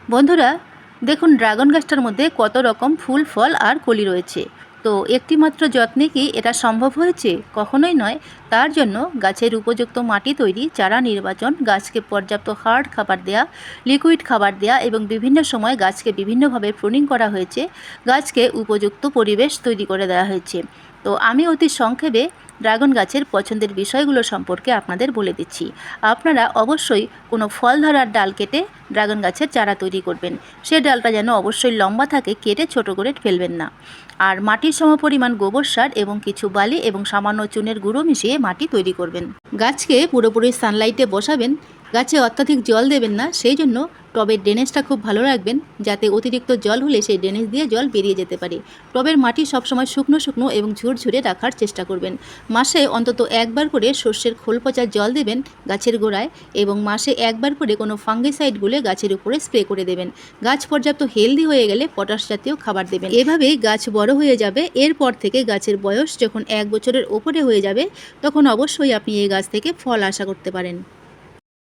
বন্ধুরা, দেখুন ড্রাগন গাছটার মধ্যে কত রকম ফুল ফল আর কলি রয়েছে। তো একটিমাত্র যত্নে কি এটা সম্ভব হয়েছে? কখনোই নয়। তার জন্য গাছের উপযুক্ত মাটি তৈরি, চারা নির্বাচন, গাছকে পর্যাপ্ত হার্ড খাবার দেয়া, লিকুইড খাবার দেয়া এবং বিভিন্ন সময় গাছকে বিভিন্নভাবে প্রুনিং করা হয়েছে। গাছকে উপযুক্ত পরিবেশ তৈরি করে দেওয়া হয়েছে। তো আমি অতি সংক্ষেপে ড্রাগন গাছের পছন্দের বিষয়গুলো সম্পর্কে আপনাদের বলে দিচ্ছি। আপনারা অবশ্যই কোনো ফল ধরার ডাল কেটে ড্রাগন গাছের চারা তৈরি করবেন। সে ডালটা যেন অবশ্যই লম্বা থাকে, কেটে ছোট করে ফেলবেন না। আর মাটির সমপরিমাণ গোবর সার এবং কিছু বালি এবং সামান্য চুনের গুঁড়ো মিশিয়ে মাটি তৈরি করবেন। গাছকে পুরোপুরি সানলাইটে বসাবেন। গাছে অত্যাধিক জল দেবেন না, সেই জন্য টবের ড্রেনেজটা খুব ভালো রাখবেন, যাতে অতিরিক্ত জল হলে সেই ড্রেনেজ দিয়ে জল বেরিয়ে যেতে পারে। টবের মাটি সবসময় শুকনো শুকনো এবং ঝুরঝুরে রাখার চেষ্টা করবেন। মাসে অন্তত একবার করে সর্ষের খোল পচা জল দেবেন গাছের গোড়ায়, এবং মাসে একবার করে কোনো ফাঙ্গিসাইড গুলে গাছের উপরে স্প্রে করে দেবেন। গাছ পর্যাপ্ত হেলদি হয়ে গেলে পটাশ জাতীয় খাবার দেবেন। এভাবেই গাছ বড় হয়ে যাবে। এরপর থেকে গাছের বয়স যখন 1 বছরের ওপরে হয়ে যাবে, তখন অবশ্যই আপনি এই গাছ থেকে ফল আশা করতে পারেন।